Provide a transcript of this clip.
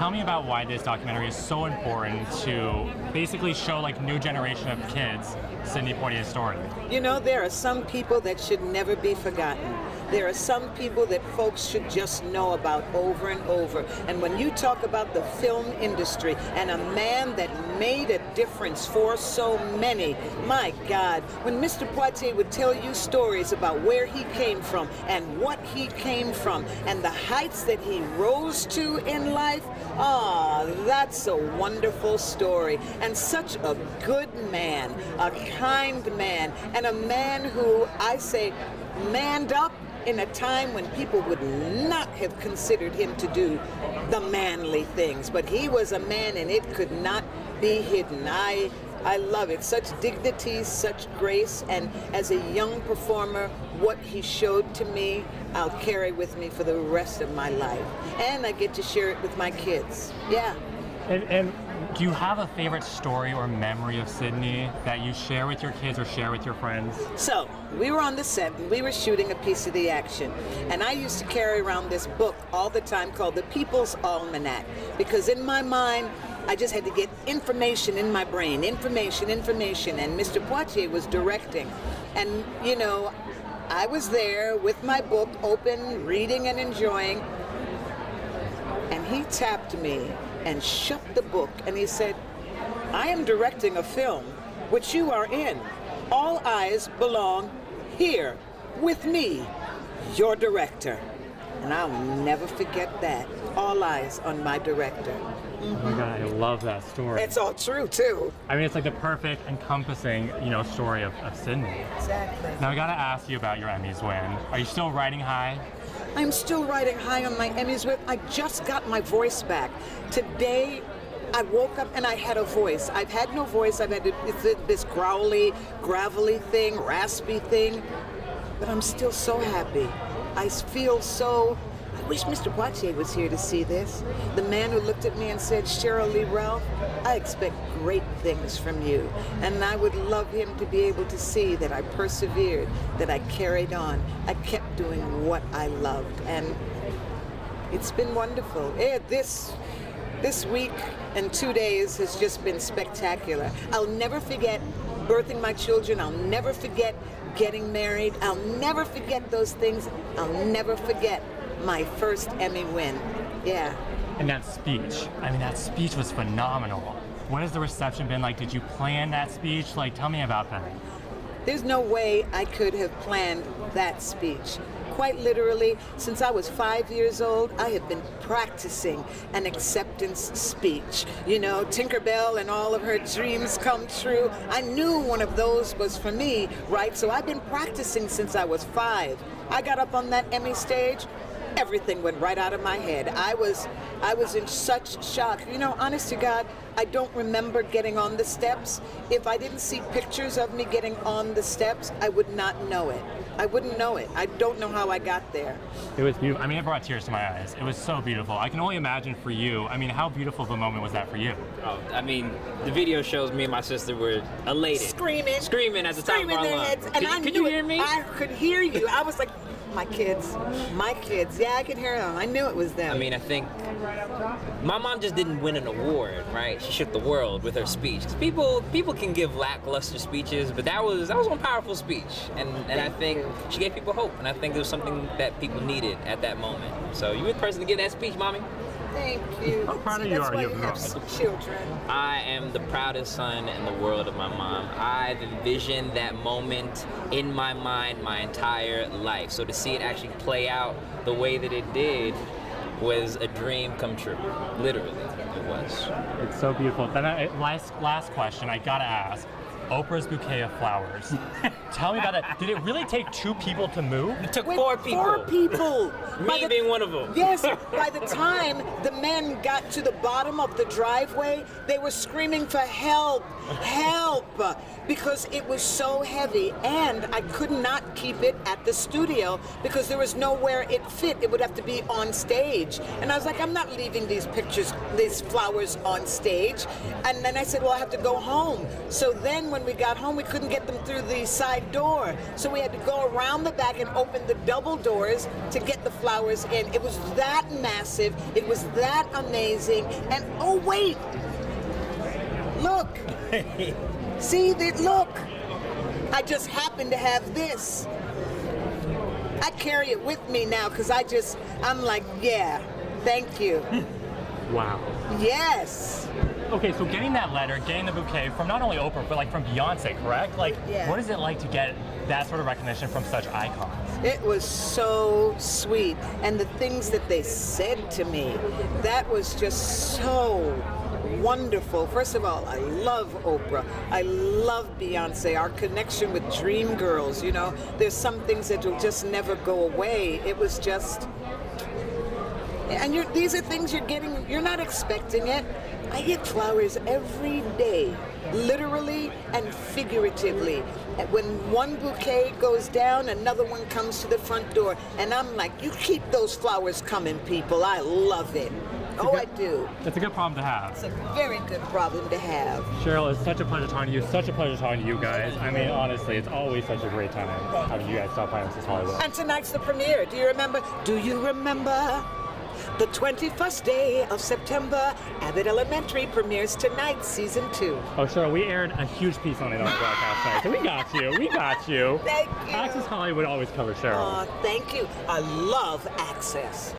Tell me about why this documentary is so important to basically show like new generation of kids Sidney Poitier's story. You know, there are some people that should never be forgotten. There are some people that folks should just know about over and over. And when you talk about the film industry and a man that made a difference for so many, my God, when Mr. Poitier would tell you stories about where he came from and what he came from and the heights that he rose to in life, that's a wonderful story. And such a good man, a kind man, and a man who, I say, manned up in a time when people would not have considered him to do the manly things. But he was a man and it could not be hidden. I love it. Such dignity, such grace, and as a young performer, what he showed to me, I'll carry with me for the rest of my life. And I get to share it with my kids. Yeah. And do you have a favorite story or memory of Sidney that you share with your kids or share with your friends? So, we were on the set and we were shooting a piece of the action. And I used to carry around this book all the time called the Peoples Almanac, because in my mind, I just had to get information in my brain, information. And Mr. Poitier was directing. And, you know, I was there with my book open, reading and enjoying. And he tapped me and shut the book, and he said, I am directing a film which you are in. All eyes belong here with me, your director. And I'll never forget that. All eyes on my director. Oh my God, I love that story. It's all true too. I mean, it's like the perfect encompassing, you know, story of Sidney. Exactly. Now I gotta ask you about your Emmys win. Are you still riding high? I'm still riding high on my Emmys with. I just got my voice back. Today, I woke up and I had a voice. I've had no voice. I've had this growly, gravelly thing, raspy thing. But I'm still so happy. I feel so... I wish Mr. Poitier was here to see this. The man who looked at me and said, Sheryl Lee Ralph, I expect great things from you. And I would love him to be able to see that I persevered, that I carried on. I kept doing what I loved. And it's been wonderful. This week and 2 days has just been spectacular. I'll never forget birthing my children. I'll never forget getting married. I'll never forget those things. I'll never forget my first Emmy win. Yeah. And that speech, I mean, that speech was phenomenal. What has the reception been like? Did you plan that speech? Like, tell me about that. There's no way I could have planned that speech. Quite literally, since I was 5 years old, I have been practicing an acceptance speech. You know, Tinkerbell and all of her dreams come true. I knew one of those was for me, right? So I've been practicing since I was 5. I got up on that Emmy stage, everything went right out of my head. I was in such shock. You know, honest to God, I don't remember getting on the steps. If I didn't see pictures of me getting on the steps, I would not know it. I wouldn't know it. I don't know how I got there. It was beautiful. I mean, it brought tears to my eyes. It was so beautiful. I can only imagine for you. I mean, how beautiful of a moment was that for you? Oh, I mean, the video shows me and my sister were elated. Screaming at the top of our lungs. Could you hear me? I could hear you. I was like, my kids. Yeah, I could hear them. I knew it was them. I mean, I think my mom just didn't win an award, right? She shook the world with her speech. 'Cause people can give lackluster speeches, but that was one powerful speech, and I think she gave people hope, and I think it was something that people needed at that moment. So you were the person to give that speech, Mommy. Thank you. How proud of you are you? Have some children. I am the proudest son in the world of my mom. I've envisioned that moment in my mind my entire life. So to see it actually play out the way that it did was a dream come true. Literally, it was. It's so beautiful. Then last question, I gotta ask. Oprah's Bouquet of Flowers. Tell me about it. Did it really take 2 people to move? It took 4 people. 4 people. Me being one of them. Yes. By the time the men got to the bottom of the driveway, they were screaming for help, help, because it was so heavy, and I could not keep it at the studio because there was nowhere it fit. It would have to be on stage. And I was like, I'm not leaving these flowers on stage. And then I said, well, I have to go home. So then when we got home, we couldn't get them through the side door. So we had to go around the back and open the double doors to get the flowers in. It was that massive. It was that amazing. And oh, wait. Look. See, look. I just happen to have this. I carry it with me now because I'm like, yeah, thank you. Wow. Yes. Okay, so getting that letter, getting the bouquet from not only Oprah, but like from Beyonce, correct? Like, Yeah. what is it like to get that sort of recognition from such icons? It was so sweet. And the things that they said to me, that was just so wonderful. First of all, I love Oprah. I love Beyonce. Our connection with Dream Girls, you know, there's some things that will just never go away. It was just, and these are things you're getting, you're not expecting it. I get flowers every day, literally and figuratively. When one bouquet goes down, another one comes to the front door, and I'm like, you keep those flowers coming, people. I love it. I do. It's a good problem to have. It's a very good problem to have. Cheryl, it's such a pleasure talking to you. Such a pleasure talking to you guys. I mean, honestly, it's always such a great time having you guys stop by Access Hollywood. And tonight's the premiere. Do you remember? The 21st day of September, Abbott Elementary premieres tonight, season 2. Oh, Cheryl, we aired a huge piece on it on the broadcast night, so we got you. We got you. Thank you. Access Hollywood always covers Cheryl. Thank you. I love Access.